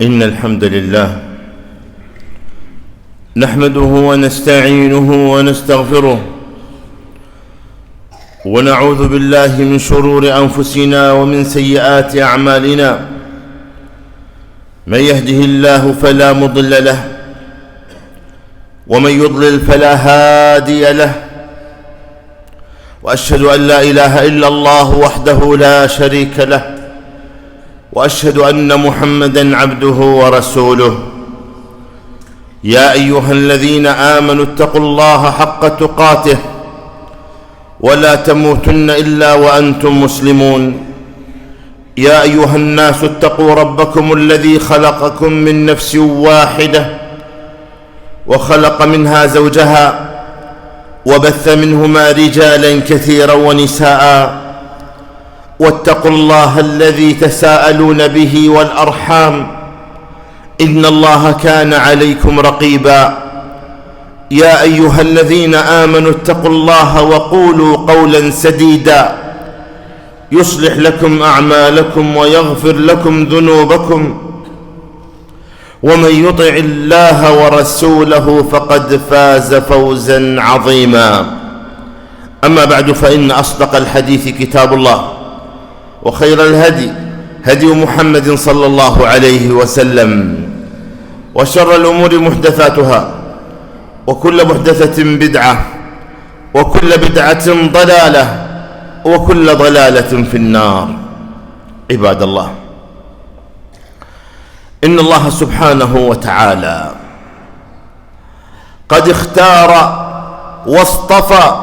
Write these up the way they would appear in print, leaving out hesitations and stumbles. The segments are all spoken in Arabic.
إن الحمد لله نحمده ونستعينه ونستغفره ونعوذ بالله من شرور أنفسنا ومن سيئات أعمالنا. من يهده الله فلا مضل له ومن يضلل فلا هادي له، وأشهد أن لا إله إلا الله وحده لا شريك له، وأشهد أن محمدًا عبده ورسوله. يا أيها الذين آمنوا اتقوا الله حق تقاته ولا تموتن إلا وأنتم مسلمون. يا أيها الناس اتقوا ربكم الذي خلقكم من نفس واحدة وخلق منها زوجها وبث منهما رجالا كثيرا ونساء، واتقوا الله الذي تساءلون به والأرحام إن الله كان عليكم رقيبا. يا أيها الذين آمنوا اتقوا الله وقولوا قولا سديدا يصلح لكم أعمالكم ويغفر لكم ذنوبكم، ومن يطع الله ورسوله فقد فاز فوزا عظيما. أما بعد، فإن أصدق الحديث كتاب الله، وخير الهدي هدي محمد صلى الله عليه وسلم، وشر الأمور محدثاتها، وكل محدثة بدعة، وكل بدعة ضلالة، وكل ضلالة في النار. عباد الله، إن الله سبحانه وتعالى قد اختار واصطفى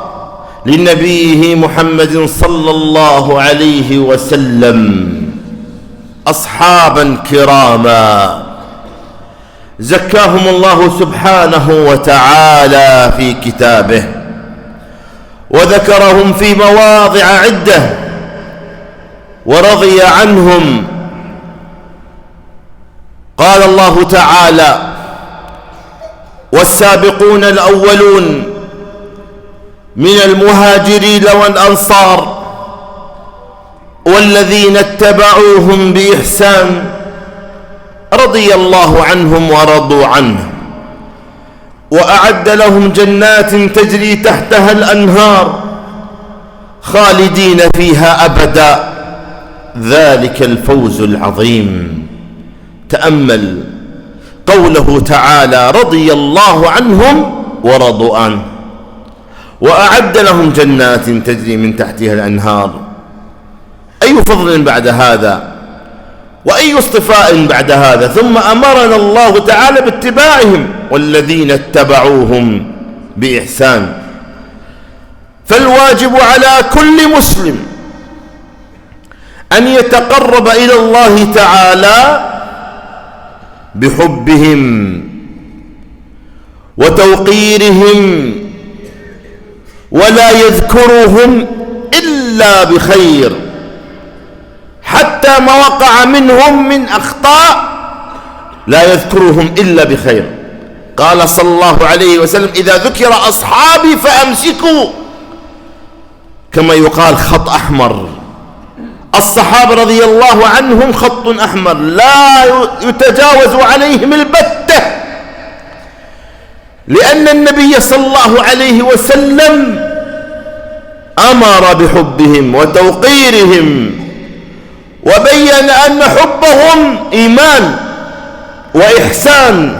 لنبيه محمد صلى الله عليه وسلم أصحابا كراما زكاهم الله سبحانه وتعالى في كتابه، وذكرهم في مواضع عدة، ورضي عنهم. قال الله تعالى: والسابقون الأولون من المهاجرين والأنصار والذين اتبعوهم بإحسان رضي الله عنهم ورضوا عنه، وأعد لهم جنات تجري تحتها الأنهار خالدين فيها أبدا، ذلك الفوز العظيم. تأمل قوله تعالى: رضي الله عنهم ورضوا عنه، وأعد لهم جنات تجري من تحتها الأنهار. أي فضل بعد هذا، وأي اصطفاء بعد هذا. ثم أمرنا الله تعالى باتباعهم والذين اتبعوهم بإحسان. فالواجب على كل مسلم أن يتقرب إلى الله تعالى بحبهم وتوقيرهم، ولا يذكرهم إلا بخير، حتى ما وقع منهم من أخطاء لا يذكرهم إلا بخير. قال صلى الله عليه وسلم: إذا ذكر أصحابي فأمسكوا، كما يقال خط أحمر. الصحابة رضي الله عنهم خط أحمر لا يتجاوز عليهم البتة، لأن النبي صلى الله عليه وسلم أمر بحبهم وتوقيرهم، وبين أن حبهم إيمان وإحسان،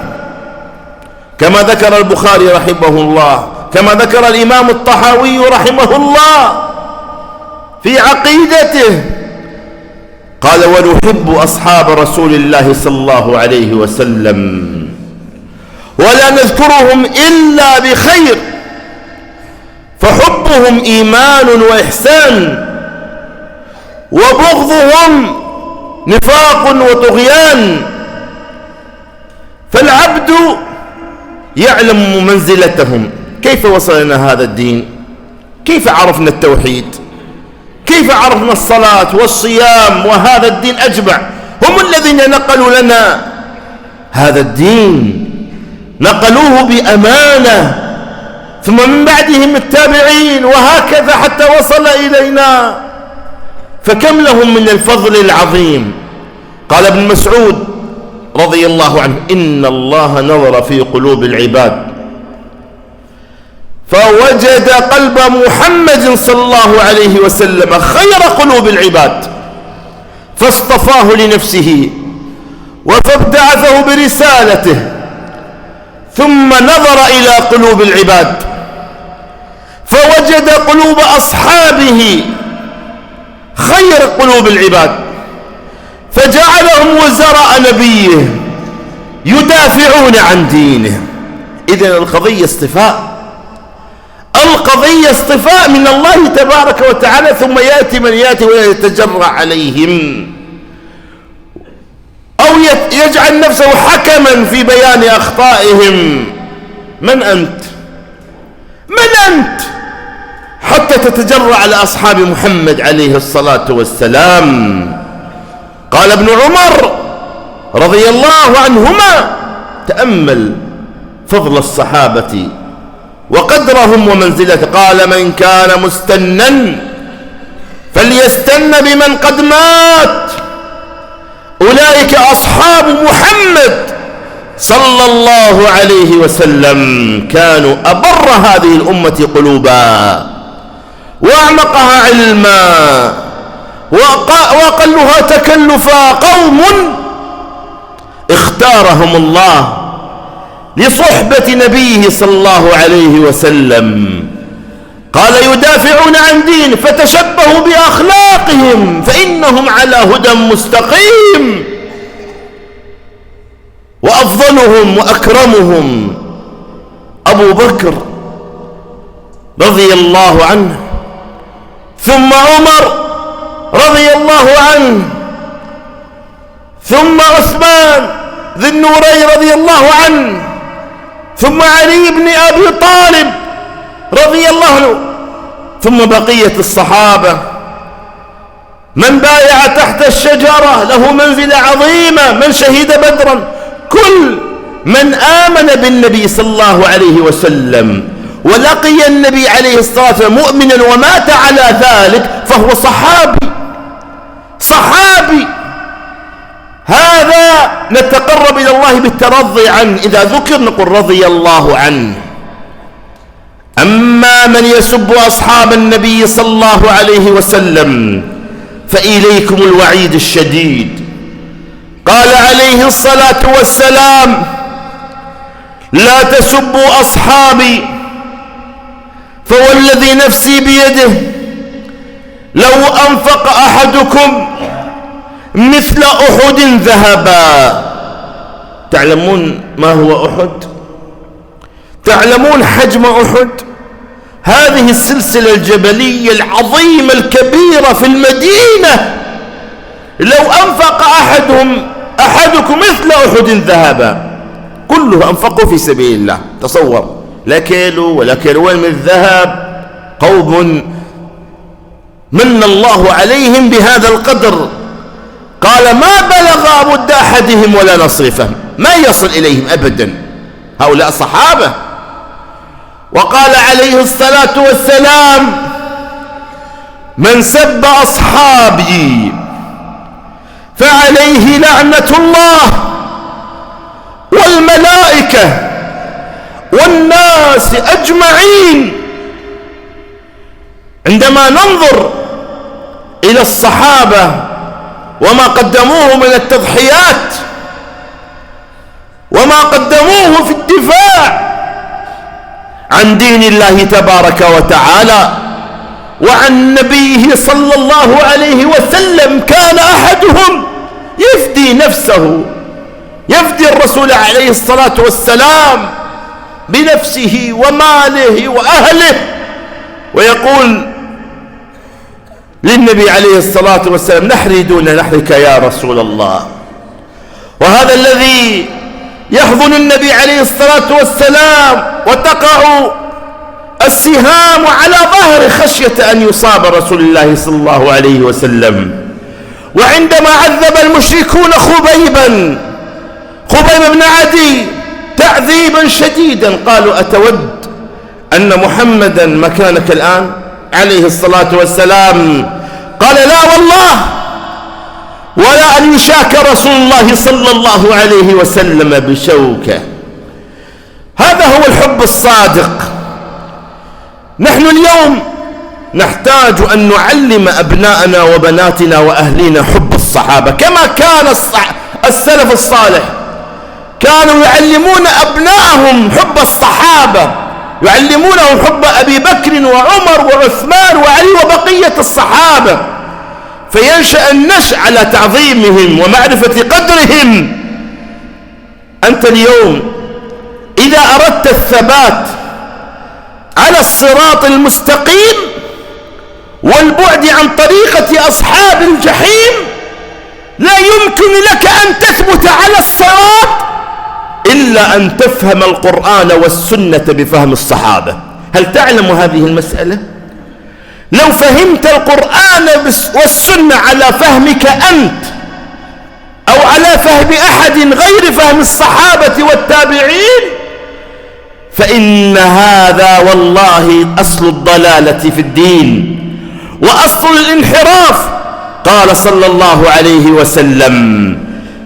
كما ذكر البخاري رحمه الله، كما ذكر الإمام الطحاوي رحمه الله في عقيدته. قال: ونحب أصحاب رسول الله صلى الله عليه وسلم ولا نذكرهم إلا بخير، فحبهم إيمان وإحسان، وبغضهم نفاق وطغيان. فالعبد يعلم منزلتهم. كيف وصلنا هذا الدين؟ كيف عرفنا التوحيد؟ كيف عرفنا الصلاة والصيام؟ وهذا الدين أجمع. هم الذين نقلوا لنا هذا الدين، نقلوه بأمانة، ثم من بعدهم التابعين، وهكذا حتى وصل إلينا. فكم لهم من الفضل العظيم. قال ابن مسعود رضي الله عنه: إن الله نظر في قلوب العباد فوجد قلب محمد صلى الله عليه وسلم خير قلوب العباد فاصطفاه لنفسه وفابتعثه برسالته، ثم نظر إلى قلوب العباد فوجد قلوب أصحابه خير قلوب العباد فجعلهم وزراء نبيه يدافعون عن دينه. إذن القضية اصطفاء، القضية اصطفاء من الله تبارك وتعالى، ثم يأتي من يأتي ويتجرع عليهم أو يجعل نفسه حكما في بيان أخطائهم. من أنت؟ من أنت حتى تتجرع على أصحاب محمد عليه الصلاة والسلام؟ قال ابن عمر رضي الله عنهما: تأمل فضل الصحابة وقدرهم ومنزلته، قال: من كان مستنا فليستن بمن قد مات، أولئك أصحاب محمد صلى الله عليه وسلم، كانوا أبر هذه الأمة قلوبا وأعمقها علما وأقلها تكلفا، قوم اختارهم الله لصحبة نبيه صلى الله عليه وسلم. قال: يدافعون عن دين فتشبهوا بأخلاقهم فإنهم على هدى مستقيم. وأفضلهم وأكرمهم أبو بكر رضي الله عنه، ثم عمر رضي الله عنه، ثم عثمان ذي النورين رضي الله عنه، ثم علي بن أبي طالب رضي الله عنه، ثم بقية الصحابة. من بايع تحت الشجرة له منزلة عظيمة، من شهد بدرا، كل من آمن بالنبي صلى الله عليه وسلم ولقي النبي عليه الصلاة والسلام مؤمنا ومات على ذلك فهو صحابي. صحابي هذا نتقرب إلى الله بالترضي عنه، إذا ذكر نقول رضي الله عنه. أما من يسب أصحاب النبي صلى الله عليه وسلم فإليكم الوعيد الشديد. قال عليه الصلاة والسلام: لا تسبوا أصحابي، فوالذي نفسي بيده لو أنفق أحدكم مثل أحد ذهبا. تعلمون ما هو أحد؟ تعلمون حجم أحد؟ هذه السلسلة الجبلية العظيمة الكبيرة في المدينة، لو أنفق أحدكم مثل أحد ذهبا، كله أنفقوا في سبيل الله. تصور، لا كيلو ولا كيلوين من الذهب، قوم من الله عليهم بهذا القدر. قال: ما بلغ مد أحدهم ولا نصيفه، ما يصل إليهم أبدا، هؤلاء صحابة. وقال عليه الصلاة والسلام: من سب أصحابي فعليه لعنة الله والملائكة والناس أجمعين. عندما ننظر إلى الصحابة وما قدموه من التضحيات وما قدموه في الدفاع عن دين الله تبارك وتعالى وعن نبيه صلى الله عليه وسلم، كان أحدهم يفدي نفسه، يفدي الرسول عليه الصلاة والسلام بنفسه وماله وأهله، ويقول للنبي عليه الصلاة والسلام: نحري دون نحرك يا رسول الله. وهذا الذي يحضن النبي عليه الصلاة والسلام وتقع السهام على ظهر خشية أن يصاب رسول الله صلى الله عليه وسلم. وعندما عذب المشركون خبيب بن عدي تعذيبا شديدا، قالوا: أتود أن محمدا مكانك الآن عليه الصلاة والسلام؟ قال: لا والله، ولا أن يشاك رسول الله صلى الله عليه وسلم بشوكة. هذا هو الحب الصادق. نحن اليوم نحتاج أن نعلم أبناءنا وبناتنا وأهلنا حب الصحابة كما كان السلف الصالح، كانوا يعلمون أبنائهم حب الصحابة، يعلمونهم حب أبي بكر وعمر وعثمان وعلي وبقية الصحابة، فينشأ النشء على تعظيمهم ومعرفة قدرهم. أنت اليوم إذا أردت الثبات على الصراط المستقيم والبعد عن طريقة أصحاب الجحيم، لا يمكن لك أن تثبت على الصراط إلا أن تفهم القرآن والسنة بفهم الصحابة. هل تعلم هذه المسألة؟ لو فهمت القرآن والسنة على فهمك أنت أو على فهم أحد غير فهم الصحابة والتابعين، فإن هذا والله أصل الضلالة في الدين وأصل الانحراف. قال صلى الله عليه وسلم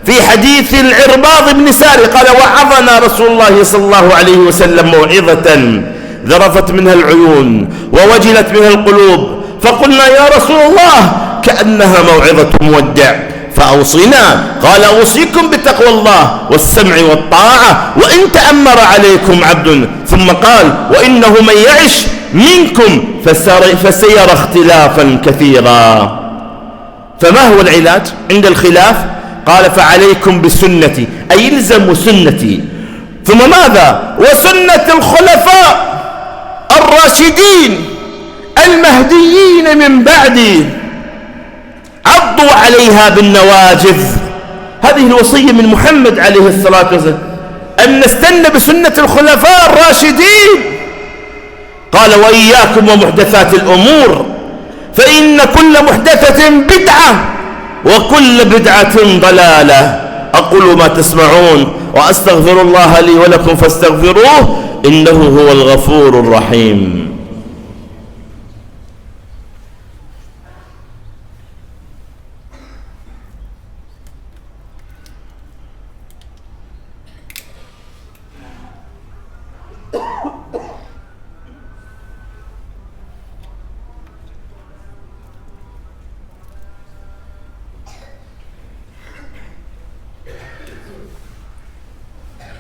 في حديث العرباض بن ساري قال: وعظنا رسول الله صلى الله عليه وسلم موعظة ذرفت منها العيون ووجلت منها القلوب، فقلنا يا رسول الله كأنها موعظة مودع فأوصنا. قال: أوصيكم بتقوى الله والسمع والطاعة وإن تأمر عليكم عبد. ثم قال: وإنه من يعش منكم فسيرى اختلافا كثيرا. فما هو العلاج عند الخلاف؟ قال: فعليكم بسنتي، أي الزموا سنتي. ثم ماذا؟ وسنة الخلفاء الراشدين المهديين من بعدي، عضوا عليها بالنواجذ. هذه الوصية من محمد عليه الصلاة والسلام، أن نستنى بسنة الخلفاء الراشدين. قال: وإياكم ومحدثات الأمور فإن كل محدثة بدعة وكل بدعة ضلالة. أقول ما تسمعون وأستغفر الله لي ولكم فاستغفروه إنه هو الغفور الرحيم.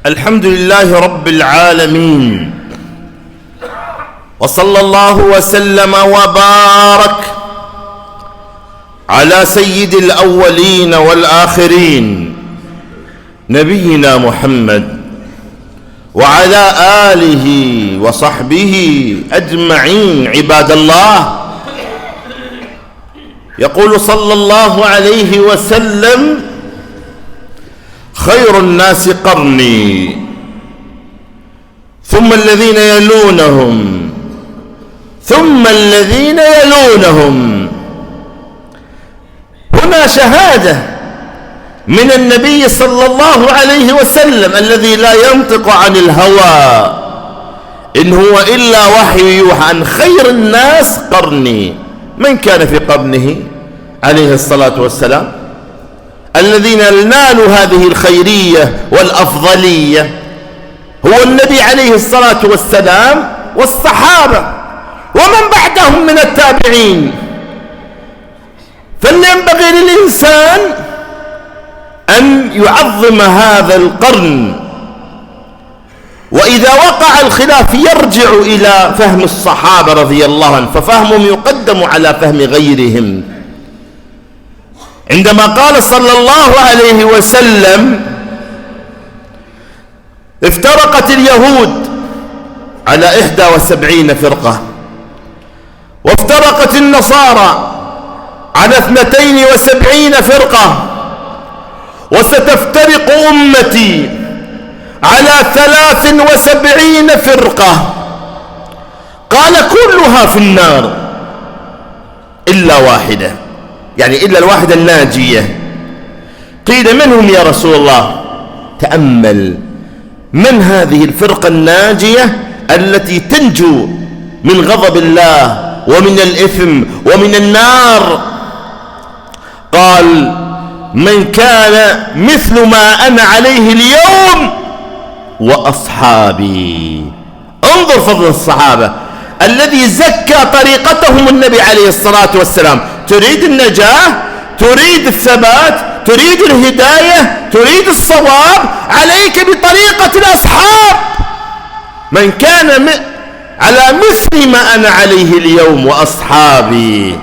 الحمد لله رب العالمين، وصلى الله وسلم وبارك على سيد الأولين والآخرين نبينا محمد وعلى آله وصحبه أجمعين. عباد الله، يقول صلى الله عليه وسلم: خير الناس قرني ثم الذين يلونهم ثم الذين يلونهم. هنا شهادة من النبي صلى الله عليه وسلم الذي لا ينطق عن الهوى، إن هو إلا وحي يوحى عن خير الناس قرني. من كان في قرنه عليه الصلاة والسلام؟ الذين نالوا هذه الخيرية والأفضلية هو النبي عليه الصلاة والسلام والصحابة ومن بعدهم من التابعين. فلينبغي للإنسان أن يعظم هذا القرن، وإذا وقع الخلاف يرجع إلى فهم الصحابة رضي الله عنهم، ففهمهم يقدم على فهم غيرهم. عندما قال صلى الله عليه وسلم: افترقت اليهود على 71 فرقة، وافترقت النصارى على 72 فرقة، وستفترق أمتي على 73 فرقة. قال: كلها في النار إلا واحدة، يعني إلا الواحدة الناجية. قيل: من هم يا رسول الله؟ تأمل، من هذه الفرقة الناجية التي تنجو من غضب الله ومن الإثم ومن النار؟ قال: من كان مثل ما أنا عليه اليوم وأصحابي. انظر فضل الصحابة الذي زكى طريقتهم النبي عليه الصلاة والسلام. تريد النجاة، تريد الثبات، تريد الهداية، تريد الصواب، عليك بطريقة الأصحاب. من كان على مثل ما أنا عليه اليوم وأصحابي.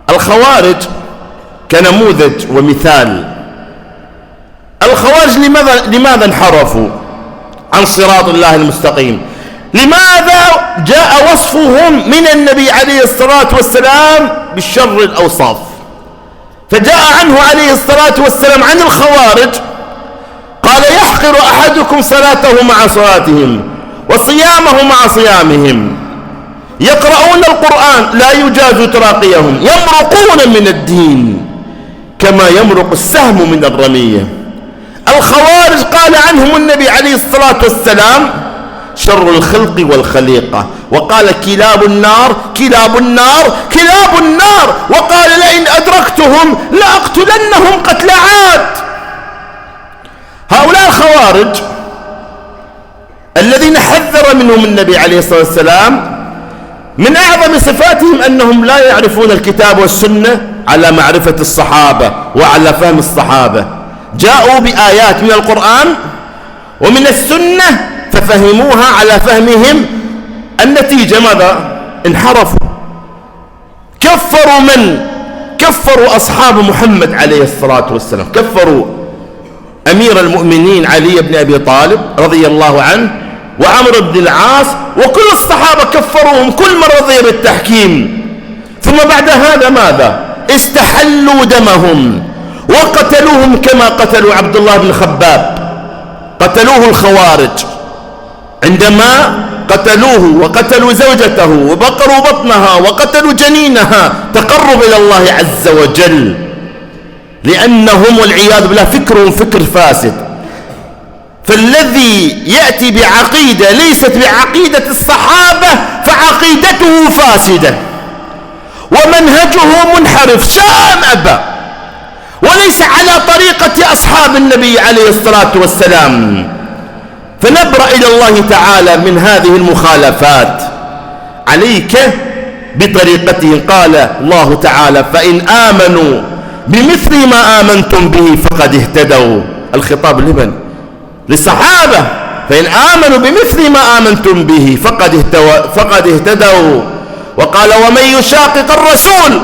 الخوارج كنموذج ومثال. الخوارج لماذا انحرفوا عن صراط الله المستقيم؟ لماذا جاء وصفهم من النبي عليه الصلاة والسلام بالشر الأوصاف؟ فجاء عنه عليه الصلاة والسلام عن الخوارج قال: يحقر أحدكم صلاته مع صلاتهم وصيامه مع صيامهم، يقرؤون القرآن لا يجاز تراقيهم، يمرقون من الدين كما يمرق السهم من الرمية. الخوارج قال عنهم النبي عليه الصلاة والسلام: شر الخلق والخليقة، وقال: كلاب النار كلاب النار كلاب النار، وقال: لئن أدركتهم لأقتلنهم قتل عاد. هؤلاء الخوارج الذين حذر منهم النبي عليه الصلاة والسلام من أعظم صفاتهم أنهم لا يعرفون الكتاب والسنة على معرفة الصحابة وعلى فهم الصحابة. جاءوا بآيات من القرآن ومن السنة ففهموها على فهمهم، النتيجة ماذا؟ انحرفوا. كفروا من؟ كفروا أصحاب محمد عليه الصلاة والسلام، كفروا أمير المؤمنين علي بن أبي طالب رضي الله عنه وعمرو بن العاص، وكل الصحابة كفروهم كل من رضي بالتحكيم. ثم بعد هذا ماذا؟ استحلوا دمهم وقتلوهم كما قتلوا عبد الله بن خباب. قتلوه الخوارج عندما قتلوه وقتلوا زوجته وبقروا بطنها وقتلوا جنينها تقرب إلى الله عز وجل، لأنهم والعياذ بالله فكرهم فكر فاسد. فالذي يأتي بعقيدة ليست بعقيدة الصحابة فعقيدته فاسدة ومنهجه منحرف شاء أم أبى، وليس على طريقة أصحاب النبي عليه الصلاة والسلام. فنبرأ إلى الله تعالى من هذه المخالفات. عليك بطريقته. قال الله تعالى: فإن آمنوا بمثل ما آمنتم به فقد اهتدوا. الخطاب لمن؟ للصحابة. فإن آمنوا بمثل ما آمنتم به فقد اهتدوا. وقال: ومن يشاقق الرسول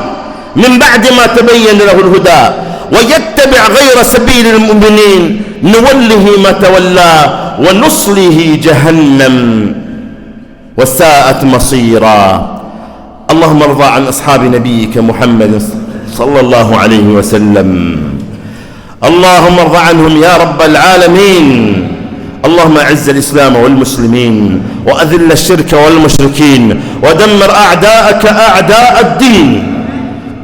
من بعد ما تبين له الهدى ويتبع غير سبيل المؤمنين نوله ما تولى ونصله جهنم وساءت مصيرا. اللهم ارضى عن أصحاب نبيك محمد صلى الله عليه وسلم. اللهم ارضى عنهم يا رب العالمين. اللهم أعز الإسلام والمسلمين وأذل الشرك والمشركين ودمر أعداءك أعداء الدين.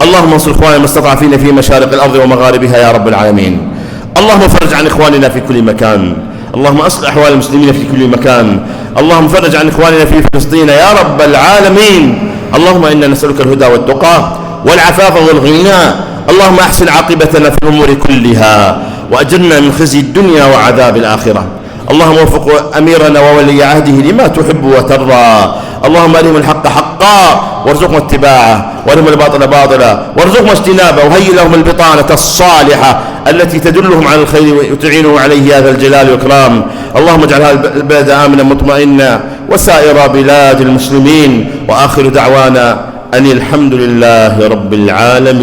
اللهم انصر إخواننا المستضعفين في مشارق الأرض ومغاربها يا رب العالمين. اللهم فرج عن إخواننا في كل مكان. اللهم أصلح أحوال المسلمين في كل مكان. اللهم فرج عن إخواننا في فلسطين يا رب العالمين. اللهم إنا نسألك الهدى والتقى والعفاف والغنى. اللهم أحسن عاقبتنا في الأمور كلها وأجرنا من خزي الدنيا وعذاب الآخرة. اللهم وفق أميرنا وولي عهده لما تحب وترضى. اللهم أرهم الحق حقا وارزقهم اتباعه، وارهم الباطل باطلا وارزقهم اجتنابه، وهيئ لهم البطانة الصالحة التي تدلهم على الخير وتعينهم عليه يا ذا الجلال والإكرام. اللهم اجعل هذا البلد آمنا مطمئنا وسائر بلاد المسلمين. وآخر دعوانا أن الحمد لله رب العالمين.